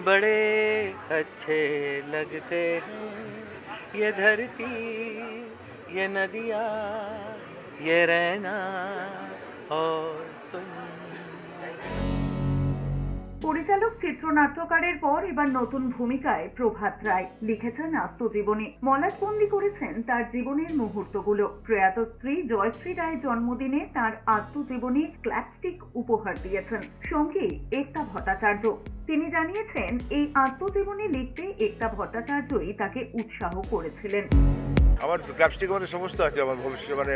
बड़े अच्छे लगते हैं ये धरती ये नदियाँ ये रहना और तुम। পরিচালক চিত্রনাট্যকারের পর এবার নতুন ভূমিকায় প্রভাত রায় লিখেছেন আত্মজীবনী। মলাটবন্দি করেছেন তার জীবনের মুহূর্তগুলো। প্রয়াত স্ত্রী জয়শ্রী রায়ের জন্মদিনে তার আত্মজীবনী ক্ল্যাপস্টিক উপহার দিয়েছেন সঙ্গী একতা ভট্টাচার্য। তিনি জানিয়েছেন এই আত্মজীবনী লিখতে একতা ভট্টাচার্যই তাকে উৎসাহ করেছিলেন। আমার ক্ল্যাপস্টিক মানে সমস্ত আছে আমার ভবিষ্যৎ, মানে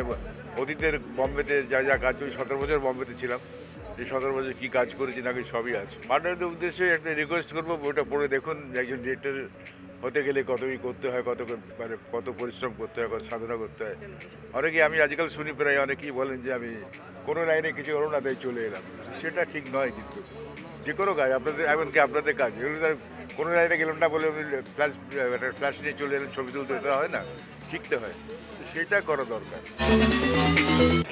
অতীতের বম্বেতে যা যা কাজ, 17 বছর বম্বেতে ছিলাম, এই 17 বছর কী কাজ করেছি নাকি সবই আছে। পার্টনারদের উদ্দেশ্যে একটা রিকোয়েস্ট করবো, ওটা পড়ে দেখুন। একজন ডিরেক্টর হতে গেলে কতই করতে হয়, কত পরিশ্রম করতে হয়, কত সাধনা করতে হয়। অনেকেই আমি আজকাল শুনি প্রায় অনেকেই বলেন যে আমি কোনো লাইনে কিছু করো না তাই চলে এলাম। সেটা ঠিক নয়, কিন্তু যে কোনো কাজ আপনাদের, এমনকি আপনাদের কাজ, এগুলো তার কোনো লাইনে গেলাম না বলে ফ্ল্যাশ নিয়ে চলে এলেন ছবি তুলতে, এটা হয় না, শিখতে হয়, সেটা করা দরকার।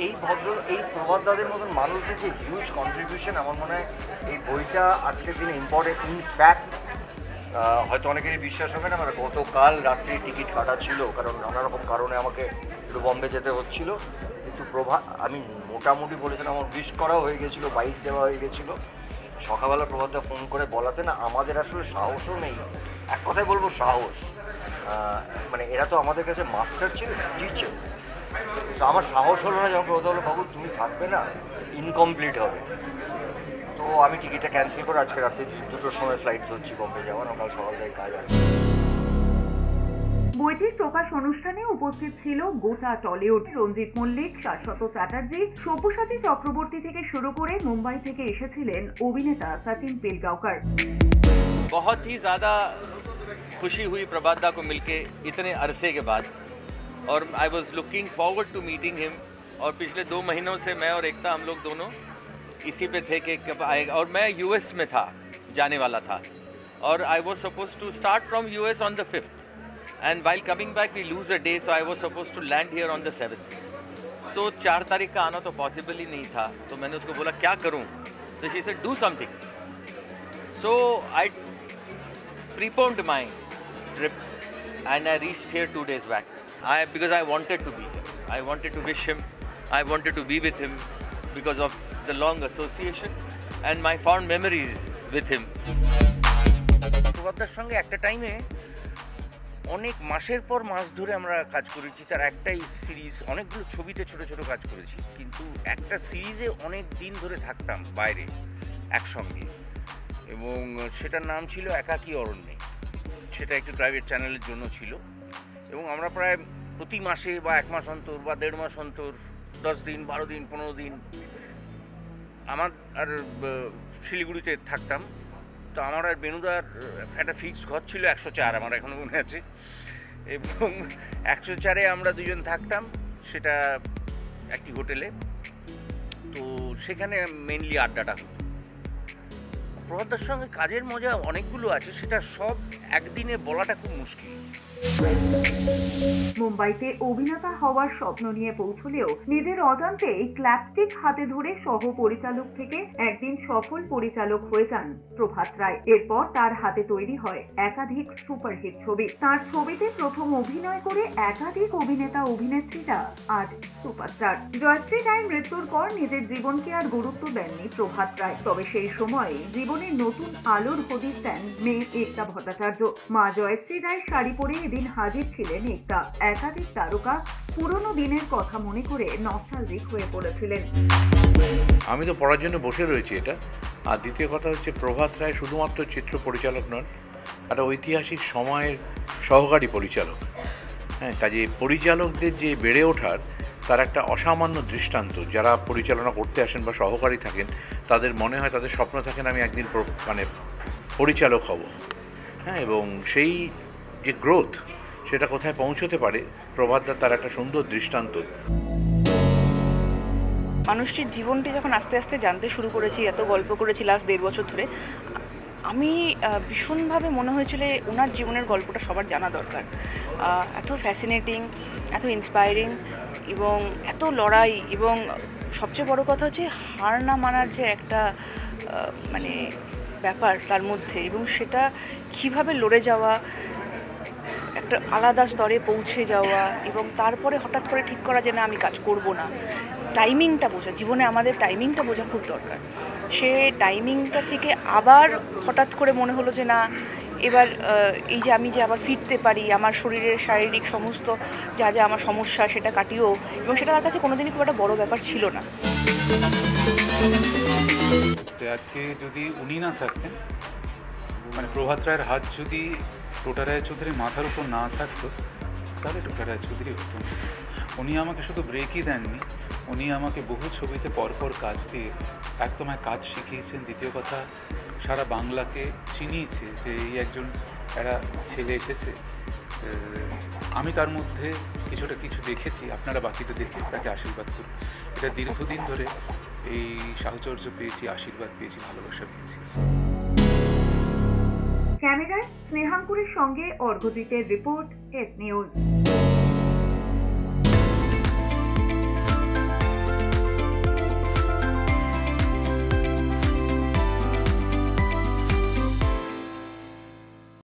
এই প্রভাত দাদের মতন মানুষদের যে হিউজ কন্ট্রিবিউশন, আমার মনে হয় এই বইটা আজকের দিনে ইম্পর্টেন্ট। ইনফ্যাক্ট হয়তো অনেকেরই বিশ্বাস হবে না, মানে গতকাল রাত্রি টিকিট কাটা ছিল, কারণ নানা রকম কারণে আমাকে একটু বম্বে যেতে হচ্ছিল, কিন্তু আমি মোটামুটি বলেছিলাম, আমার উইশ করাও হয়ে গেছিলো, বাইক দেওয়া হয়ে গেছিলো। সকালবেলা প্রভাতদা ফোন করে বলাতে না আমাদের আসলে সাহসও নেই, এক কথায় বলবো সাহস, মানে এরা তো আমাদের কাছে মাস্টার ছিলেন, টিচার। তো আমার সাহস হলো না যখন প্রভাতদা বললো বাবু তুমি থাকবে না, ইনকমপ্লিট হবে। তো আমি টিকিটটা ক্যান্সেল করে আজকে রাত্রে 2টোর সময় ফ্লাইট ধরছি বম্বে যাওয়ার, কাল সকালবেলায় কাজ আছে। বইটির প্রকাশ অনুষ্ঠানে উপস্থিত ছিল গোটা টলিউড। রঞ্জিত মল্লিক, শাশ্বত চ্যাটার্জি, সব্যসাচী চক্রবর্তী থেকে শুরু করে মুম্বাই থেকে এসেছিলেন অভিনেতা सचिन पिलगांवकर। बहुत ही ज़्यादा खुशी हुई प्रभात दा को मिलके इतने अरसे के बाद, और I was looking forward to meeting him. और पिछले 2 महीनों से मैं और एकता, हम लोग दोनों इसी पे थे कि कब आएगा। और मैं यूएस में था, जाने वाला था, और I was suppose to start from US on the 5th, and while coming back we lose a day, so I was supposed to land here on the 7th. तो 4 तारीख का आना तो पॉसिबल ही नहीं था, तो मैंने उसको बोला क्या करूं, तो she said do something. So I preponed my trip and I reached here 2 days back. Because I wanted to be here, I wanted to wish him, I wanted to be with him because of the long association and my fond memories with him. প্রভাতদার সঙ্গে একটা টাইমে অনেক মাসের পর মাস ধরে আমরা কাজ করেছি। তার একটাই সিরিজ, অনেকগুলো ছবিতে ছোট ছোট কাজ করেছি, কিন্তু একটা সিরিজে অনেক দিন ধরে থাকতাম বাইরে একসঙ্গে, এবং সেটার নাম ছিল একাকী অরণ্যে। সেটা একটি প্রাইভেট চ্যানেলের জন্য ছিল, এবং আমরা প্রায় প্রতি মাসে বা 1 মাস অন্তর বা 1.5 মাস অন্তর 10 দিন 12 দিন 15 দিন আমার আর শিলিগুড়িতে থাকতাম। তো আমার আর বেনুদার একটা ফিক্সড ঘর ছিল 104, আমার এখনও মনে আছে, এবং 104-এ আমরা দুজন থাকতাম, সেটা একটি হোটেলে। তো সেখানে মেনলি আড্ডাটা হতো। প্রভাতদার সঙ্গে কাজের মজা অনেকগুলো আছে, সেটা সব একদিনে বলাটা খুব মুশকিল। মুম্বাইতে অভিনেতা হওয়ার স্বপ্ন নিয়ে পৌঁছলেও নিজের অজান্তেই ক্ল্যাপস্টিক হাতে ধরে সহ পরিচালক থেকে একদিন সফল পরিচালক হয়ে যান প্রভাত রায়। এরপর তার হাতে তৈরি হয় একাধিক সুপারহিট ছবি। তার ছবিতে প্রথম অভিনয় করে একাধিক অভিনেতা অভিনেত্রীরা আজ সুপারস্টার। জয়শ্রী রায়ের মৃত্যুর পর নিজের জীবনকে আর গুরুত্ব দেননি প্রভাত রায়, তবে সেই সময় জীবনের নতুন আলোর হদিশ দেন মেয়ে একতা ভট্টাচার্য। মা জয়শ্রী রায় শাড়ি পরে এদিন হাজির ছিলেন একতা। একাধিক তারকা পুরনো দিনের কথা মনে করে নস্টালজিক হয়ে পড়েছিলেন। আমি তো পড়ার জন্য বসে রয়েছি এটা। আর দ্বিতীয় কথা হচ্ছে, প্রভাত রায় শুধুমাত্র চিত্র পরিচালক নন, একটা ঐতিহাসিক সময়ের সহকারী পরিচালক। হ্যাঁ, কাজে পরিচালকদের যে বেড়ে ওঠার তার একটা অসামান্য দৃষ্টান্ত। যারা পরিচালনা করতে আসেন বা সহকারী থাকেন, তাদের মনে হয়, তাদের স্বপ্ন থাকেন আমি একদিন পরিচালক হব। হ্যাঁ, এবং সেই যে গ্রোথ, সেটা কোথায় পৌঁছতে পারে, প্রভাতদা তার একটা সুন্দর দৃষ্টান্ত। মানুষটির জীবনটি যখন আস্তে আস্তে জানতে শুরু করেছি, এত গল্প করেছি লাস্ট 1.5 বছর ধরে, আমি ভীষণভাবে মনে হয়েছিল ওনার জীবনের গল্পটা সবার জানা দরকার। এত ফ্যাসিনেটিং, এত ইন্সপায়ারিং, এবং এত লড়াই, এবং সবচেয়ে বড় কথা হচ্ছে হার না মানার যে একটা মানে ব্যাপার তার মধ্যে, এবং সেটা কিভাবে লড়ে যাওয়া, একটা আলাদা স্তরে পৌঁছে যাওয়া, এবং তারপরে হঠাৎ করে ঠিক করা যে না আমি কাজ করব না। টাইমিংটা বোঝা, জীবনে আমাদের টাইমিংটা বোঝা খুব দরকার। সে টাইমিংটা থেকে আবার হঠাৎ করে মনে হলো যে না এবার এই যে আমি যে আবার ফিরতে পারি, আমার শরীরের শারীরিক সমস্ত যা যা আমার সমস্যা সেটা কাটিয়েও, এবং সেটা তার কাছে কোনোদিনই খুব একটা বড় ব্যাপার ছিল না। আজকে যদি উনি না থাকতেন, মানে প্রভাত রায়ের হাত যদি টোটা রায়চৌধুরীর মাথার উপর না থাকতো, তাহলে টোটা রায়চৌধুরী হতো না। উনি আমাকে শুধু ব্রেকই দেননি, উনি আমাকে বহু ছবিতে পরপর কাজ দিয়ে একদম কাজ শিখিয়েছেন। দ্বিতীয় কথা, সারা বাংলাকে চিনিয়েছে যে এই একজন একটা ছেলে এসেছে। আমি তার মধ্যে কিছু দেখেছি, আপনারা বাকিতে দেখে তাকে আশীর্বাদ করুন। এটা দীর্ঘদিন ধরে এই সাহচর্য পেয়েছি, আশীর্বাদ পেয়েছি, ভালোবাসা পেয়েছি। ক্যামেরায় স্নেহাঙ্কুরের সঙ্গে অর্ঘ্যজিতের রিপোর্ট, এস নিউজ।